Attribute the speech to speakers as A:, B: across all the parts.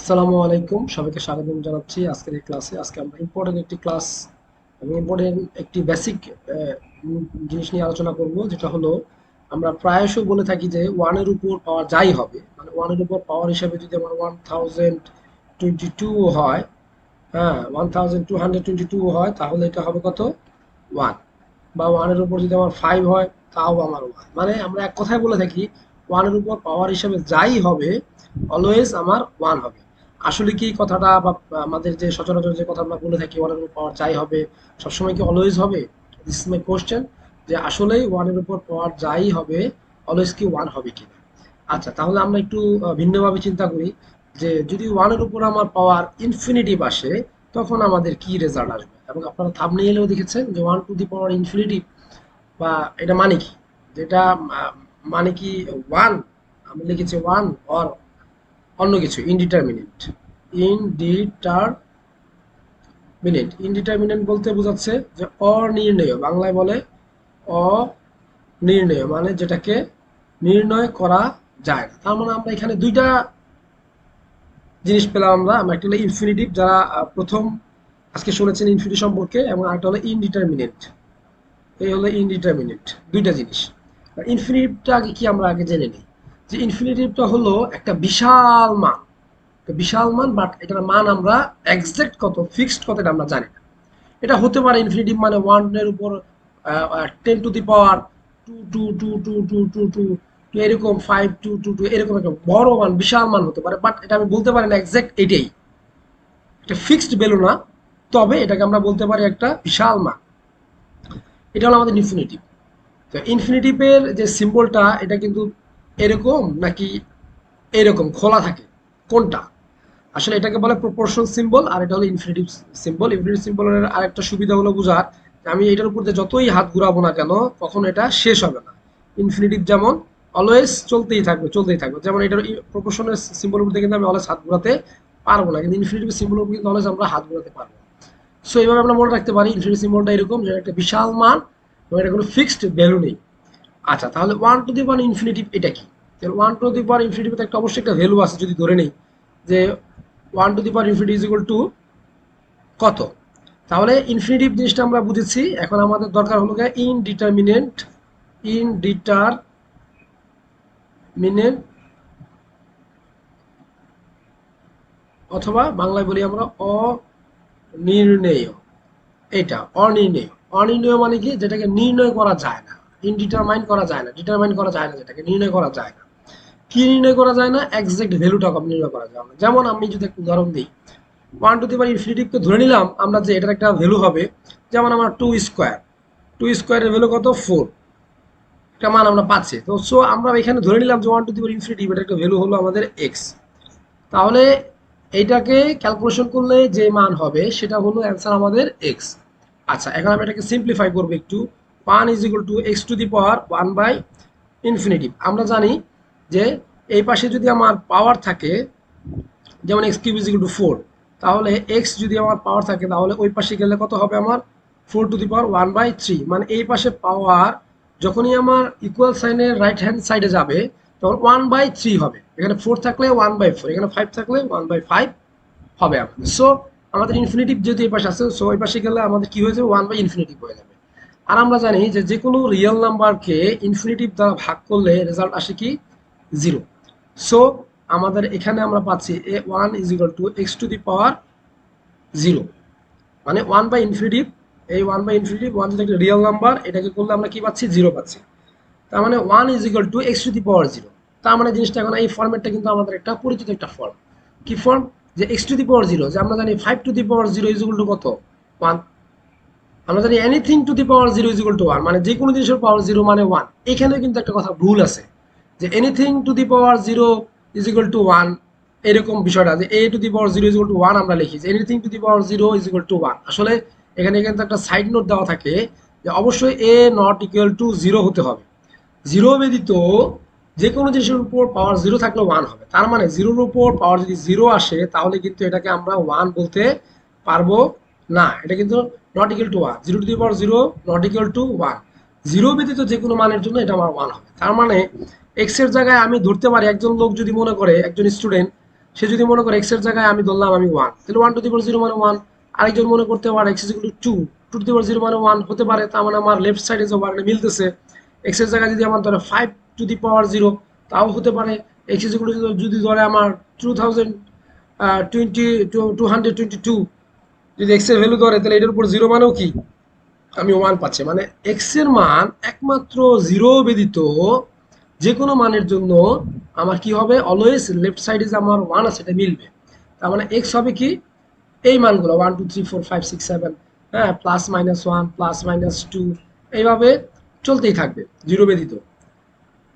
A: আসসালামু আলাইকুম, সবাইকে স্বাগতম জানাচ্ছি আজকের এই ক্লাসে। আজকে আমরা ইম্পর্টেন্ট একটি ক্লাস এবং ইম্পর্টেন্ট একটি বেসিক জিনিস নিয়ে আলোচনা করব, যেটা হলো আমরা প্রায়শ বলে থাকি যে ওয়ানের উপর পাওয়ার যাই হবে, মানে ওয়ানের উপর পাওয়ার হিসাবে যদি আমার 1022 হয়, হ্যাঁ 1222 হয়, তাহলে এটা হবে কত? ওয়ান। বা ওয়ানের উপর যদি আমার 5 হয়, তাও আমার ওয়ান। মানে আমরা এক কথায় বলে থাকি ওয়ানের উপর পাওয়ার হিসাবে যাই হবে অলওয়েজ আমার ওয়ান হবে। আসলে কি কথাটা, বা আমাদের যে সচরাচর যে কথা আমরা বলে থাকি ওয়ানের উপর পাওয়ার যাই হবে, সবসময় কি অলওয়েজ হবে? দিস ইজ মাই কোশ্চেন, যে আসলেই ওয়ানের উপর পাওয়ার যাই হবে অলওয়েজ কি ওয়ান হবে কিনা। আচ্ছা, তাহলে আমরা একটু ভিন্নভাবে চিন্তা করি, যে যদি ওয়ানের উপর আমার পাওয়ার ইনফিনিটিভ আসে, তখন আমাদের কি রেজাল্ট আসবে। এবং আপনারা থাম্বনেইলেও দেখেছেন যে one two the power infinitive, বা এটা মানে কি, যেটা মানে কি ওয়ান, আমি লিখেছি ওয়ান, অর অন্য কিছু, ইনডিটারমিনেট। ইনডিটারমিনেট বলতে বোঝাচ্ছে যে অনির্ণেয়, বাংলায় বলে অনির্ণেয়, মানে যেটাকে নির্ণয় করা যায় না। তার মানে আমরা এখানে দুইটা জিনিস পেলাম। আমরা একটা হলো ইনফিনিটিভ, যারা প্রথম আজকে শুনেছেন ইনফিনিটি সম্পর্কে, এবং আরেকটা হলো ইনডিটারমিনেট। এই হলো ইনডিটারমিনেট, দুইটা জিনিস। ইনফিনিটিভটা আগে কি আমরা আগে জেনে নিই, যে ইনফিনিটিভটা হলো একটা বিশাল মান, একটা বিশাল মান, বাট এটার মান আমরা এক্সাক্ট কত, ফিক্সড কত, এটা আমরা জানি না। এটা হতে পারে ইনফিনিটিভ মানে ওয়ানের উপর 10 টু দি পাওয়ার টু এরকম 5 2 2 2 এরকম একটা বড় মান, বিশাল মান হতে পারে, বাট এটা আমি বলতে পারি না এক্সাক্ট এটাই, এটা ফিক্সড ভ্যালু না। তবে এটাকে আমরা বলতে পারি একটা বিশাল মান। এটা হলো আমাদের ইনফিনিটিভ। তো ইনফিনিটিভের যে সিম্বলটা, এটা কিন্তু এরকম নাকি এরকম খোলা থাকে, কোনটা? আসলে এটাকে বলে প্রপোর্শন সিম্বল, আর এটা হলো ইনফিনিটিভ সিম্বল। ইনফিনিটিভ সিম্বলের আরেকটা সুবিধা হলো বোঝার, যে আমি এটার উপর দিয়ে যতই হাত ঘুরাবো না কেন, কখনো এটা শেষ হবে না। ইনফিনিটিভ যেমন অলওয়েজ চলতেই থাকবে, চলতেই থাকবে, যেমন এটার প্রপোর্শনের সিম্বলের উপর দিয়ে কিন্তু আমি অলওয়েজ হাত ঘুরাতে পারবো না, কিন্তু ইনফিনিটিভ সিম্বলের উপর কিন্তু অলওয়েজ আমরা হাত ঘুরাতে পারবো। সো এইভাবে আমরা মনে রাখতে পারি ইনফিনিটিভ সিম্বলটা এরকম, যে একটা বিশাল মান এবং এটা কোনো ফিক্সড ভ্যালু নেই। আচ্ছা, তাহলে one two the power infinitive এটা কি? One two the power infinitive একটা অবশ্যই একটা ভ্যালু আছে, যদি ধরে নেই যে one two the power infinity is equal two কত। তাহলে ইনফিনিটিভ জিনিসটা আমরা বুঝেছি, এখন আমাদের দরকার হলো গিয়ে ইনডিটারমিনেন্ট। ইনডিটারমিনেন্ট অথবা বাংলায় বলি আমরা অনির্ণেয়। এটা অনির্ণেয়। অনির্ণেয় মানে কি, যেটাকে নির্ণয় করা যায় না, ইনডিটারমাইন করা যায় না, ডিটারমাইন করা যায় না, যেটাকে নির্ণয় করা যায় না। কি নির্ণয় করা যায় না? এক্সাক্ট ভ্যালুটা নির্ণয় করা যায় না। যেমন আমি যদি একটা উদাহরণ দিই, ওয়ান টু দি পাওয়ার ইনফিনিটিভকে ধরে নিলাম আমরা যে এটার একটা ভ্যালু হবে, যেমন আমার টু স্কোয়ারের ভ্যালু কত? 4, একটা মান আমরা পাচ্ছি। তো সো আমরা এখানে ধরে নিলাম যে one two the power infinitive এটার একটা ভ্যালু হলো আমাদের এক্স। তাহলে এইটাকে ক্যালকুলেশন করলে যে মান হবে সেটা হলো অ্যান্সার আমাদের এক্স। আচ্ছা, এখন আমি এটাকে সিম্পলিফাই করবো একটু। One is equal to x to the power one by infinitive. আমরা জানি যে এই পাশে যদি আমার পাওয়ার থাকে, যেমন x cube is equal two 4, তাহলে এক্স যদি আমার পাওয়ার থাকে, তাহলে ওই পাশে গেলে কত হবে আমার? 4 টু দি পাওয়ার 1/3। মানে এই পাশে পাওয়ার যখনই আমার ইকুয়াল সাইনের রাইট হ্যান্ড সাইডে যাবে, তখন 1/3 হবে। এখানে 4 থাকলে 1/4, এখানে 5 থাকলে 1/5 হবে আমাদের। সো আমাদের ইনফিনিটিভ যেহেতু এই পাশে আছে, সো ওই পাশে গেলে আমাদের কি হয়ে যাবে? 1/ইনফিনিটিভ হয়ে যাবে। আর আমরা জানি যে যে কোনো রিয়েল নাম্বারকে ইনফিনিটিভ দ্বারা ভাগ করলে রেজাল্ট আসে কি? 0। সো আমাদের এখানে আমরা পাচ্ছি a one is equal to x to the power 0, মানে 1/ইনফিনিটিভ। এই 1/ইনফিনিটিভ, ওয়ান যদি একটা রিয়েল নাম্বার, এটাকে করলে আমরা কি পাচ্ছি? 0 পাচ্ছি। তার মানে one is equal to x to the power 0। তার মানে জিনিসটা এখন এই ফর্মেটটা কিন্তু আমাদের একটা পরিচিত একটা ফর্ম। কি ফর্ম? যে এক্স টু দি পাওয়ার 0, যে আমরা জানি 5 two the power 0 is equal two কত? 1। আমরা জানি anything to the power 0 is equal to 1, মানে যে কোনো জিনিসের পাওয়ার 0 মানে 1। এখানেও কিন্তু একটা কথা ভুল আছে, যে anything to the power 0 is equal to 1, এরকম বিষয়টা, যে a to the power 0 is equal to 1 আমরা লিখি, যে anything to the power 0 is equal to 1। আসলে এখানে কিন্তু একটা সাইড নোট দেওয়া থাকে, যে অবশ্যই এ নট ইকুয়াল টু 0 হতে হবে। 0 ব্যতীত যে কোনো জিনিসের উপর পাওয়ার 0 থাকলে 1 হবে। তার মানে 0-র উপর পাওয়ার যদি 0 আসে, তাহলে কিন্তু এটাকে আমরা 1 বলতে পারবো না। এটা কিন্তু not equal to 1, 0 to the power 0 not equal to 1। 0 ব্যতীত যে কোনো মানের জন্য এটা আমার 1 হবে। তার মানে এক্স এর জায়গায় আমি ধরতে পারি, একজন লোক যদি মনে করে, একজন স্টুডেন্ট সে যদি মনে করে এক্স এর জায়গায় আমি ধরলাম আমি 1, তাহলে 1 টু দি পাওয়ার 0 মানে 1। আরেকজন মনে করতে পারে x equal to 2 to the power 0 মানে 1 হতে পারে, তার মানে আমার লেফট সাইডে যে ওয়ার্ডটা মিলতেছে। x এর জায়গায় যদি আমার ধরে 5 টু দি পাওয়ার 0 তাও হতে পারে। x ইকুয়াল টু যদি ধরে আমার 222 যদি x এর ভ্যালু ধরে, তাহলে এটার উপর 0 মানেও কি আমি 1 পাচ্ছি। মানে x এর মান একমাত্র 0 ব্যতীত যে কোনো মানের জন্য আমার কি হবে, অলওয়েজ লেফট সাইডে যে আমার 1 আছে এটা মিলবে। তার মানে x হবে কি এই মানগুলো 1 2 3 4 5 6 7, হ্যাঁ, প্লাস মাইনাস 1 প্লাস মাইনাস 2 এইভাবে চলতেই থাকবে 0 ব্যতীত।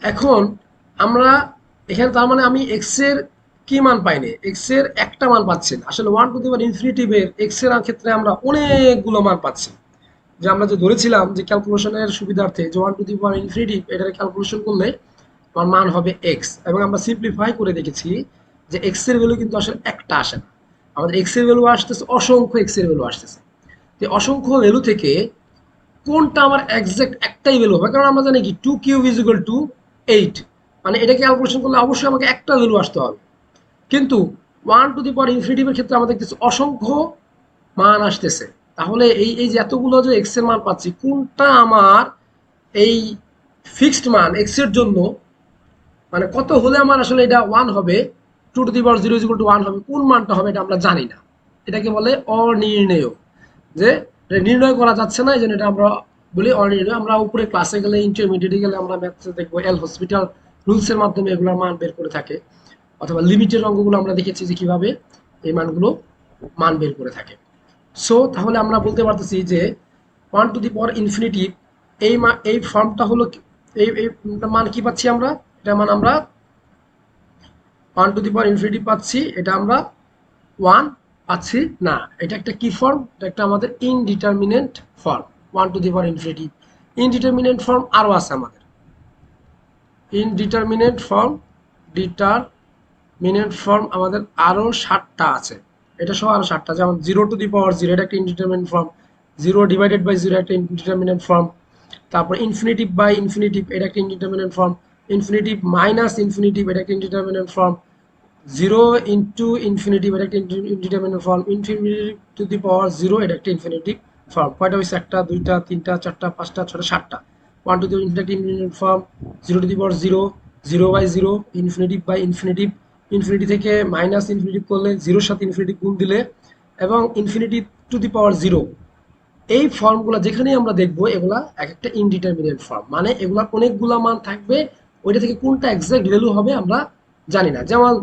A: এখন আমরা এখানে তার মানে আমি x এর কি মান পাইনি, x এর একটা মান পাচ্ছি না। আসলে 1 টু দি পাওয়ার ইনফিনিটিভের x এর ক্ষেত্রে আমরা অনেকগুলো মান পাচ্ছি। যে আমরা যে ধরেছিলাম যে ক্যালকুলেশনের সুবিধার্থে যে 1 টু দি পাওয়ার ইনফিনিটিভ এটার ক্যালকুলেশন করলে আমার মান হবে x, এবং আমরা সিম্পলিফাই করে দেখেছি যে x এর ভ্যালু কিন্তু আসলে একটা আসে না, আমাদের x এর ভ্যালু আসতেছে অসংখ্য x এর ভ্যালু আসতেছে। তো অসংখ্য ভ্যালু থেকে কোনটা আমার এক্সাক্ট একটাই ভ্যালু হবে, কারণ আমরা জানি কি 2 কিউব ইজ ইকুয়াল টু 8, মানে এটা ক্যালকুলেশন করলে অবশ্যই আমাকে একটা ভ্যালু আসতে হবে। কিন্তু 1 টু দি পাওয়ার ইনফিনিটিভের ক্ষেত্রে আমাদের কিছু অসংখ্য মান আসতেছে। তাহলে এই এই যে এতগুলো যে এক্স এর মান পাচ্ছি, কোনটা আমার এই ফিক্সড মান এক্স এর জন্য, মানে কত হলে আমার আসলে এটা 1 হবে, 2 to the power 0 is equal to 1 হবে, কোন মানটা হবে এটা আমরা জানি না। এটাকে বলে অনির্ণেয়, যে এটা নির্ণয় করা যাচ্ছে না, এই জন্য এটা আমরা বলি অনির্ণয়। আমরা উপরে ক্লাসে গেলে ইন্টারমিডিয়েটে গেলে আমরা ম্যাথসে দেখবো এল হসপিটাল রুলস এর মাধ্যমে এগুলোর মান বের করে থাকে, অথবা লিমিটের অঙ্কগুলো আমরা দেখেছি যে কিভাবে এই মানগুলো মান বের করে থাকে। সো তাহলে আমরা বলতে পারতেছি যে 1 টু দি পাওয়ার ইনফিনিটিভ এই ফর্মটা হলো এই মান কি পাচ্ছি আমরা, এটা মান আমরা 1 টু দি পাওয়ার ইনফিনিটিভ পাচ্ছি, এটা আমরা 1 পাচ্ছি না। এটা একটা কি ফর্ম, এটা একটা আমাদের indeterminate form 1 to the power infinitive. Indeterminate form আরও আছে আমাদের, ইনডিটারমিনেন্ট ফর্ম ডিটারমিনেন্ট ফর্ম আমাদের আরও 7টা আছে। এটা সহ আরও 7টা, যেমন 0 টু দি পাওয়ার 0 এটা একটা ইনডিটারমিনেন্ট ফর্ম, 0 ডিভাইডেড বাই 0 একটা ইনডিটারমিনেন্ট ফর্ম, তারপর ইনফিনিটিভ বাই ইনফিনিটিভ এটা একটা indeterminate form, infinitive minus infinitive এটা একটা ইনডিটারমিনেন্ট ফর্ম, 0 ইন্টু ইনফিনিটিভ এটা একটা indeterminate form, infinitive to the power 0 এটা একটা ইনফিনিটিভ ফর্ম। কয়টা হয়েছে, 1টা 2টা 3টা 4টা 5টা 6টা 7টা। 1 to the infinitive form, 0 to the power 0, 0 by 0, infinitive by infinitive, infinity থেকে মাইনাস ইনফিনিটিভ করলে 0-র সাথে ইনফিনিটিভ গুণ দিলে, এবং ইনফিনিটিভ টু দি পাওয়ার 0। এই ফর্মগুলো যেখানেই আমরা দেখবো এগুলা এক একটা ইনডিটারমিনেন্ট ফর্ম, মানে এগুলা অনেকগুলা মান থাকবে, ওইটা থেকে কোনটা এক্সাক্ট ভ্যালু হবে আমরা জানি না। যেমন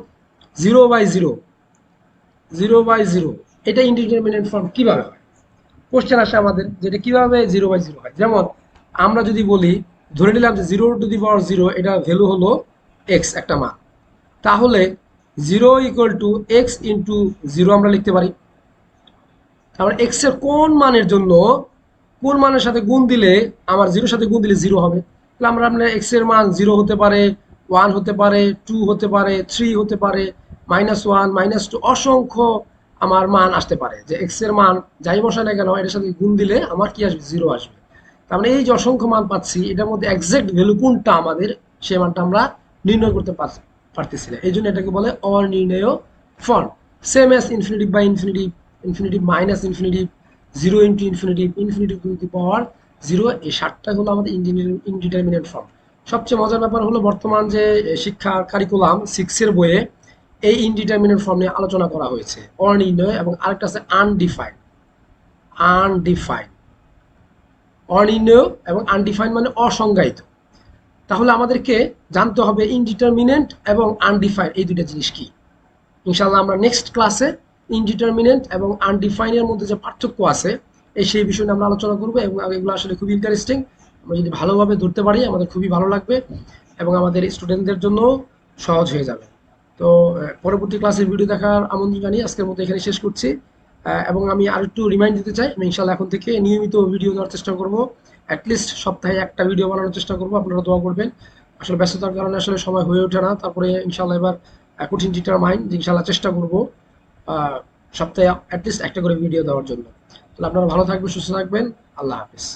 A: 0/0, 0/0 এটা ইনডিটারমিনেন্ট ফর্ম কিভাবে হয়, কোশ্চেন আসে আমাদের যেটা কিভাবে 0/0 হয়। যেমন আমরা যদি বলি, ধরে নিলাম যে 0 টু দি পাওয়ার 0 এটা ভ্যালু হলো এক্স একটা মান, তাহলে 0 ইকুয়াল টু এক্স ইন্টু 0 আমরা লিখতে পারি। তারপর এক্স এর কোন মানের জন্য কোন মানের সাথে গুণ দিলে আমার 0-র সাথে গুণ দিলে 0 হবে, তাহলে আমরা এক্স এর মান 0 হতে পারে, 1 হতে পারে, 2 হতে পারে, 3 হতে পারে, -1 -2 অসংখ্য আমার মান আসতে পারে, যে এক্স এর মান যাই বসায় না কেন এটার সাথে গুণ দিলে আমার কি আসবে, 0 আসবে। তার মানে এই যে অসংখ্য মান পাচ্ছি এটার মধ্যে এক্সাক্ট ভ্যালু কোনটা আমাদের, সেই মানটা আমরা নির্ণয় করতে পারতেছি না, এই জন্য এটাকে বলে অনির্ণেয় form. Same as infinitive by infinitive, infinitive minus infinitive, 0 into infinitive, infinitive to the power 0, এই 7টা হলো আমাদের ইনডিটারমিনেন্ট ফর্ম। সবচেয়ে মজার ব্যাপার হলো বর্তমান যে শিক্ষা কারিকুলাম 6 এর বইয়ে এই ইনডিটারমিনেন্ট ফর্ম নিয়ে আলোচনা করা হয়েছে, অনির্ণয়, এবং আরেকটা আছে আনডিফাইন্ড। আনডিফাইন্ড, অনির্ণয় এবং আনডিফাইন্ড মানে অসংজ্ঞায়িত। তাহলে আমাদেরকে জানতে হবে ইনডিটারমিনেন্ট এবং আনডিফাইন্ড এই দুইটা জিনিস কি। ইনশাআল্লাহ আমরা নেক্সট ক্লাসে ইনডিটারমিনেন্ট এবং আনডিফাইনের মধ্যে যে পার্থক্য আছে সেই বিষয়ে আমরা আলোচনা করব, এবং এগুলো আসলে খুবই ইন্টারেস্টিং। আমরা যদি ভালোভাবে ধরতে পারি আমাদের খুবই ভালো লাগবে, এবং আমাদের স্টুডেন্টদের জন্য সহজ হয়ে যাবে। তো পরবর্তী ক্লাসের ভিডিও দেখার আমন্ত্রণ জানিয়ে আজকের মতো এখানে শেষ করছি। এবং আমি আরেকটু রিমাইন্ড দিতে চাই, আমি ইনশাআল্লাহ এখন থেকে নিয়মিত ভিডিও দেওয়ার চেষ্টা করব, অ্যাটলিস্ট সপ্তাহে একটা ভিডিও বানানোর চেষ্টা করব। আপনারা দোয়া করবেন, আসলে ব্যস্ততার কারণে আসলে সময় হয়ে ওঠে না। তারপরে ইনশাআল্লাহ এবার কঠিন ডিটারমাইন ইনশাআল্লাহ চেষ্টা করব সপ্তাহে অ্যাটলিস্ট একটা করে ভিডিও দেওয়ার জন্য। তাহলে আপনারা ভালো থাকবেন, সুস্থ থাকবেন, আল্লাহ হাফিজ।